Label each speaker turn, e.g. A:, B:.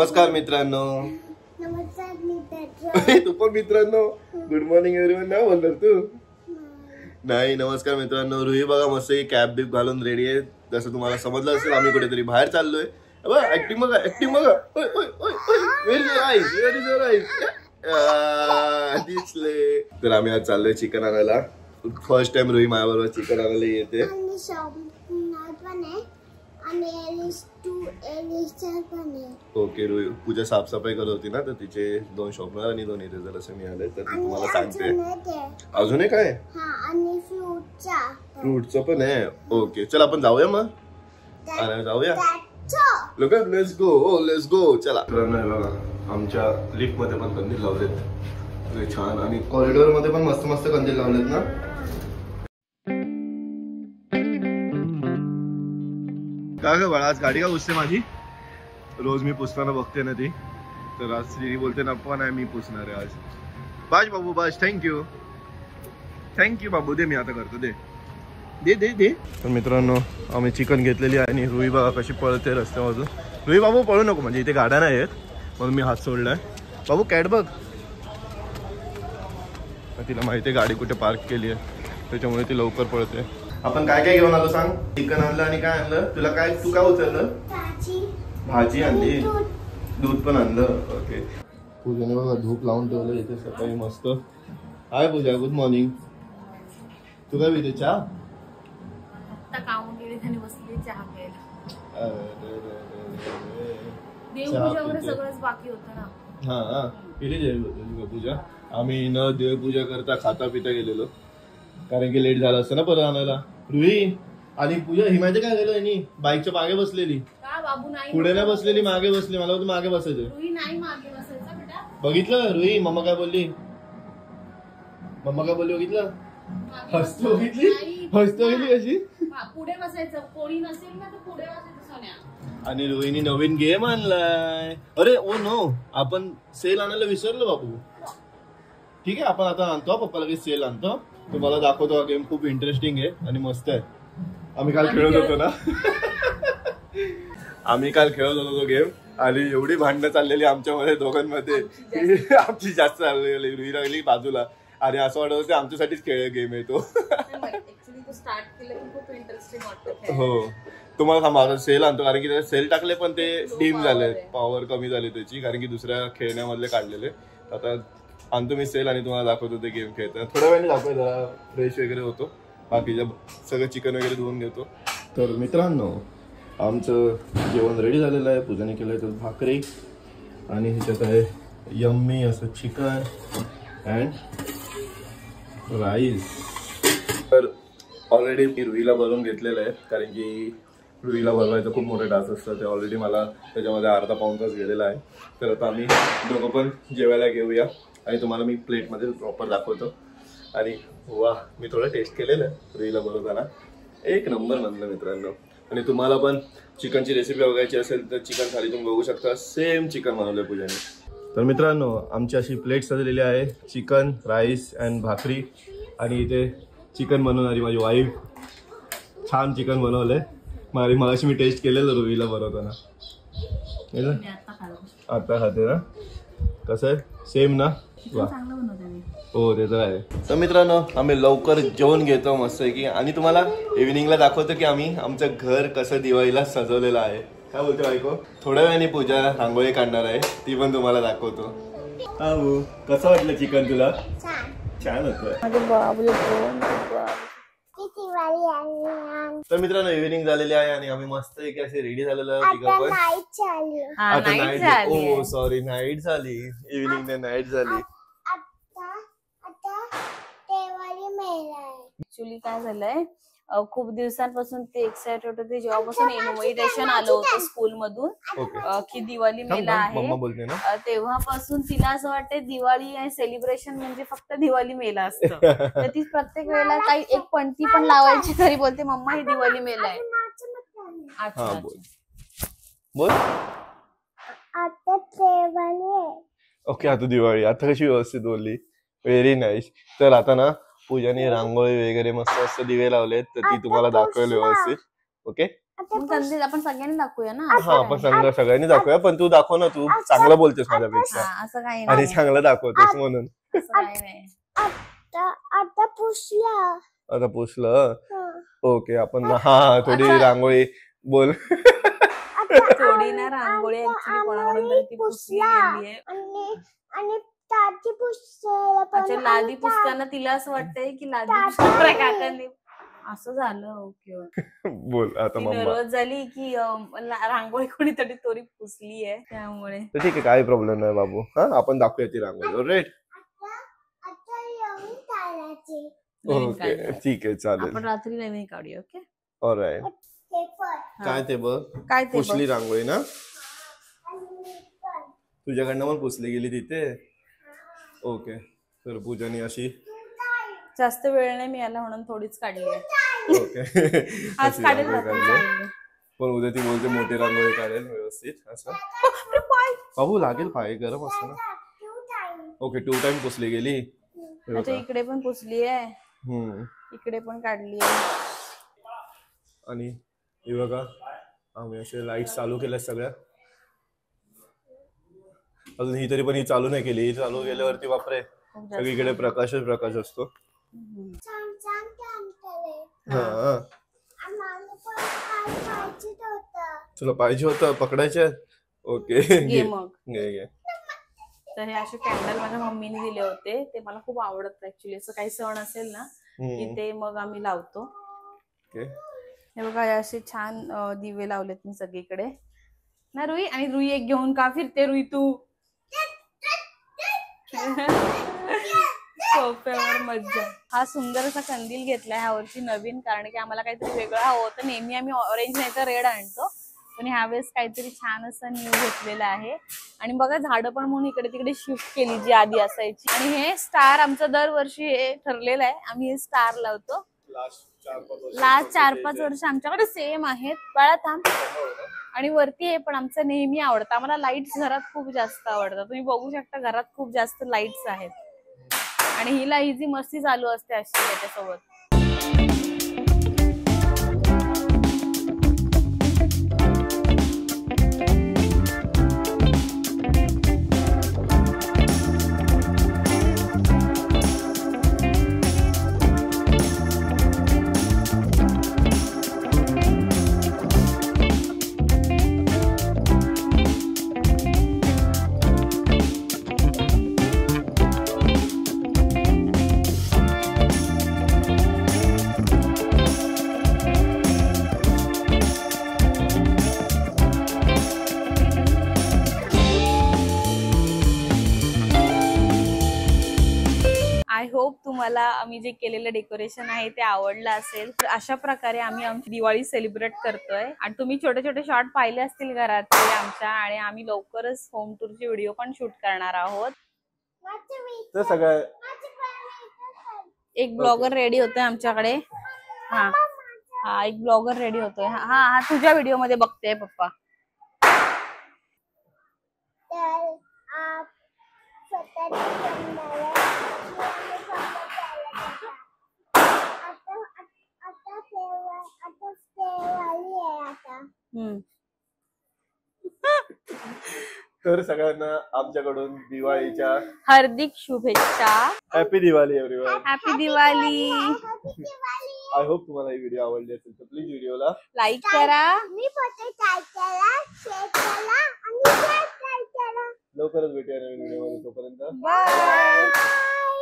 A: नमस्कार मित्रांनो.
B: नमस्कार मित्रांनो.
A: तू पण मित्रांनो गुड मॉर्निंग एव्हरीवन ना बोलणार तू नाही. नमस्कार मित्रांनो. रुही बघा मस्त कॅप बिप घालून रेडी आहे. जसं तुम्हाला समजलं असेल आम्ही कुठेतरी बाहेर चाललोय. ऍक्टिंग बघा ऍक्टिंग बघा. Very nice very nice. दिसले. तर आम्ही आज चाललोय चिकन आणायला. फर्स्ट टाइम रुही माझ्याबरोबर चिकन आणायला येते. ओके. रुही पूजा साफसफाई करत होती ना तर तिचे 2 शॉपनर आणि 2 इरेजर असे मिळाले तर ती तुम्हाला सांगते. अजून एक आहे फ्रूटचं पण आहे. ओके चल आपण जाऊया मग. जाऊया लोक. Let's go let's go. चला बघा आमच्या लिफ्ट मध्ये पण कंदील लावलेत छान आणि कॉरिडॉर मध्ये पण मस्त मस्त कंदील लावलेत ना. का ग बाळा आज गाडी का पुसते माझी. रोज मी पुसताना बघते ना ती. तर आज ती बोलते नको नाही मी पुसणार आहे आज. बाज बाबू बाज. थँक्यू थँक्यू बाबू. दे मी आता करतो. दे दे दे दे. तर मित्रांनो आम्ही चिकन घेतलेली आहे आणि रुही बाबा कशी पळते रस्त्यामधून. रुही बाबू पळू नको म्हणजे इथे गाड्या नाही आहेत म्हणून मी हात सोडलाय. बाबू कॅट बघ. तिला माहिती आहे गाडी कुठे पार्क केली आहे त्याच्यामुळे ती लवकर पळते. आपण काय काय घेऊन आलो सांग. चिकन आणलं आणि काय आणलं तुला. काय तू काय उचललं. भाजी आणली दूध पण आणलं. ओके. पूजाने बघा धूप लावून ठेवलं इथे सकाळी मस्त. हाय पूजा गुड मॉर्निंग. तू काय पिते चहा. हा केली पूजा. आम्ही न देवपूजा करता खाता पिता गेलेलो कारण की लेट झालं असतं ना परत आणायला. रुही आणि पूजा ही माहिती काय झालं यांनी बाईकच्या मागे बसलेली. पुढे नाही बसलेली मागे बसली. मला होतं मागे बसायचं. बघितलं रुही मम्मा काय बोलली. मम्मा काय बोलली बघितलं. हसतो बघितली हसतो बघितली कशी.
B: पुढे बसायचं कोणी नसेल ना तर पुढे बसायचं सोन्या.
A: आणि रोहिणी नवीन गेम आणलाय. अरे ओ नो आपण सेल आणायला विसरलो बाबू. ठीक आहे आपण आता आणतो पप्पा लगेच सेल आणतो. तुम्हाला दाखवतो. हा गेम खूप इंटरेस्टिंग आहे आणि मस्त आहे. आम्ही काल खेळत होतो ना. आम्ही काल खेळत होतो तो गेम आणि एवढी भांडणं चाललेली आमच्यामध्ये दोघांमध्ये. आमची जास्त चाललेली. रुही लागली बाजूला आणि असं वाटत होतं आमच्यासाठीच खेळ गेम आहे तो. हो तुम्हाला थांबा सेल आणतो कारण की त्याचे सेल टाकले पण ते डीम झाले. पॉवर कमी झाली त्याची कारण की दुसऱ्या खेळण्यामधले काढलेले. आता आणतो मी सेल आणि तुम्हाला दाखवतो ते गेम खेळताना. थोड्या वेळाने दाखवतो जरा फ्रेश वगैरे होतो. बाकीच्या सगळं चिकन वगैरे धुवून घेतो. तर मित्रांनो आमचं जेवण रेडी झालेलं आहे. पूजाने केलंय तर भाकरी आणि ह्याच्यात आहे यम्मी असं चिकन अँड राईस. तर ऑलरेडी मी रुहीला भरून घेतलेलं आहे कारण की रुहीला भरवायचं खूप मोठं टास्क असतं. ते ऑलरेडी मला त्याच्यामध्ये अर्धा पाऊण तास गेलेला आहे. तर आता आम्ही दोघं पण जेवायला घेऊया आणि तुम्हाला मी प्लेटमध्ये प्रॉपर दाखवतो. आणि वा मी थोडं टेस्ट केलेलं आहे रुहीला भरवताना. एक नंबर म्हणलं मित्रांनो. आणि तुम्हाला पण चिकनची रेसिपी बघायची असेल तर चिकन थाली तुम्ही बघू शकता. सेम चिकन बनवलंय पूजाने. तर मित्रांनो आमची अशी प्लेट सजलेली आहे. चिकन राईस अँड भाकरी आणि इथे चिकन बनवणारी माझी वाईफ. छान चिकन बनवलंय. मगाशी मी टेस्ट केलेलं रुहीला बनवताना. आता खाते ना. कसं आहे सेम ना. हो ते तर आहे. तर मित्रांनो आम्ही लवकर जेवण घेतो मस्त की आणि तुम्हाला इव्हिनिंगला दाखवतो की आम्ही आमचं घर कसं दिवाळीला सजवलेलं आहे. काय बोलतो बायको. थोड्या वेळाने पूजा रांगोळी काढणार आहे ती पण तुम्हाला दाखवतो. हो कसं वाटलं चिकन तुला. छान होतं. तर मित्रांनो इव्हिनिंग झालेली आहे आणि आम्ही मस्त की असे रेडी झालेलो आहोत. आता नाईट. ओ सॉरी नाईट झाली. इव्हिनिंग ने नाईट झाली.
C: ऍक्च्युली काय झालंय खूप दिवसांपासून ते एक्साइटेड होते जेव्हापासून इन्व्हिटेशन आलं होतं स्कूल मधून की दिवाळी मेला आहे. तेव्हापासून तिला असं वाटतंय दिवाळी आणि सेलिब्रेशन म्हणजे फक्त दिवाळी मेला असतं. तर ती प्रत्येक वेळेला काही एक पंक्ती पण लावायची तरी बोलते मम्मा ही दिवाळी मेला आहे.
A: ओके आता दिवाळी आता कशी व्यवस्थित बोलली. Very nice. तर आता ना पूजाने रांगोळी वगैरे मस्त मस्त दिवे लावलेत तर ती तुम्हाला दाखवेल व्यवस्थित. ओके
C: कंदील आपण सगळ्यांनी दाखवूया ना.
A: हा आपण सगळ्यांनी दाखवूया, पण तू दाखव ना, तू चांगलं बोलतेस माझ्यापेक्षा
C: असं काही
A: आणि
C: नाही,
A: चांगलं दाखवतेस म्हणून.
C: असं काही नाही.
A: आता पुसलं. ओके आपण हा थोडी रांगोळी बोल.
C: थोडी ना रांगोळी ऍक्च्युली कोणाकडून तरी ती पुसली गेली आहे. अच्छा लादी पुसताना तिला असं वाटतंय की लादी पुसताना काकांनी असं झालं. Okay okay.
A: बोल आता
C: ती
A: मम्मा.
C: नर्वस झाली की रांगोळी कोणीतरी तोरी पुसली आहे त्यामुळे.
A: तर ठीक आहे, काही प्रॉब्लेम नाही बाबू. हा आपण दाखवूया ती रांगोळी. ऑलराईट. ओके ठीक आहे चालेल.
C: आपण रात्री नवीन काढूया. Okay
A: all right. काय ते बघ,
C: काय ते
A: पुसली रांगोळी ना तुझ्याकडनं पण पुसली गेली तिथे. ओके तर पूजाने अशी
C: जास्त वेळ नाही मिळाला म्हणून थोडीच काढली आहे.
A: ओके
C: आज काढेल
A: पण उद्या ती बोलते मोठी रांगोळी काढेल व्यवस्थित असं. बाबू लागेल, पाय गरम असतं ना. ओके 2 टाइम पुसली गेली.
C: अच्छा इकडे पण पुसली आहे, इकडे पण काढली आहे.
A: आणि हे बघा आम्ही असे लाईट चालू केल्या सगळ्या. अजून ही तरी पण ही चालू नाही केली. ही चालू केल्यावरती बापरे सगळीकडे प्रकाशच प्रकाश असतो. हा तुला पाहिजे होतं पकडायचे. ओके घे.
C: तर हे असे कॅन्डल माझ्या मम्मीने दिले होते, ते मला खूप आवडत ऍक्च्युली. असं काही सण असेल ना की ते मग आम्ही लावतो. हे बघा असे छान दिवे लावलेत मी सगळीकडे ना रुई. आणि रुई एक घेऊन का फिरते रुई तू? सोफ्यावर मज्जा. हा सुंदर असा कंदील घेतलाय ह्यावरची नवीन, कारण की आम्हाला काहीतरी वेगळं हवं होतं. नेहमी आम्ही ऑरेंज नाही तर रेड आणतो, पण ह्यावेळेस काहीतरी छान असं न्यू घेतलेलं आहे. आणि बघा झाडं पण म्हणून इकडे तिकडे शिफ्ट केली जी आधी असायची. आणि हे स्टार आमचं दरवर्षी हे ठरलेलं आहे, आम्ही हे स्टार लावतो. लास्ट 4-5 वर्ष आमच्याकडे सेम आहेत. बाळा थांब. आणि वरती हे पण आमचं नेहमी आवडतं. आम्हाला लाईट्स घरात खूप जास्त आवडतात. तुम्ही बघू शकता घरात खूप जास्त लाईट्स आहेत. आणि हिला हिची मस्ती चालू असते अशी त्याच्यासोबत. आय होप तुम्हाला आम्ही जे केलेलं डेकोरेशन आहे ते आवडलं असेल. तर अशा प्रकारे आम्ही आमची दिवाळी सेलिब्रेट करतोय. आणि तुम्ही छोटे छोटे शॉर्ट पाहिले असतील घरातले आमच्या. आणि आम्ही लवकरच होम टूरचे व्हिडिओ पण शूट करणार आहोत. एक ब्लॉगर रेडी होतोय आमच्याकडे. हा हा एक ब्लॉगर रेडी होतोय. हा हा तुझ्या व्हिडिओ मध्ये बघते पप्पा.
A: तर सगळ्यांना आमच्याकडून दिवाळीच्या
C: हार्दिक शुभेच्छा.
A: Happy Diwali everyone.
C: Happy Diwali.
A: I hope तुम्हाला ही व्हिडिओ आवडली असेल तर प्लीज व्हिडिओला
C: लाईक करा.
A: लवकरच भेटूया नवीन व्हिडिओ मध्ये. तोपर्यंत
C: बाय.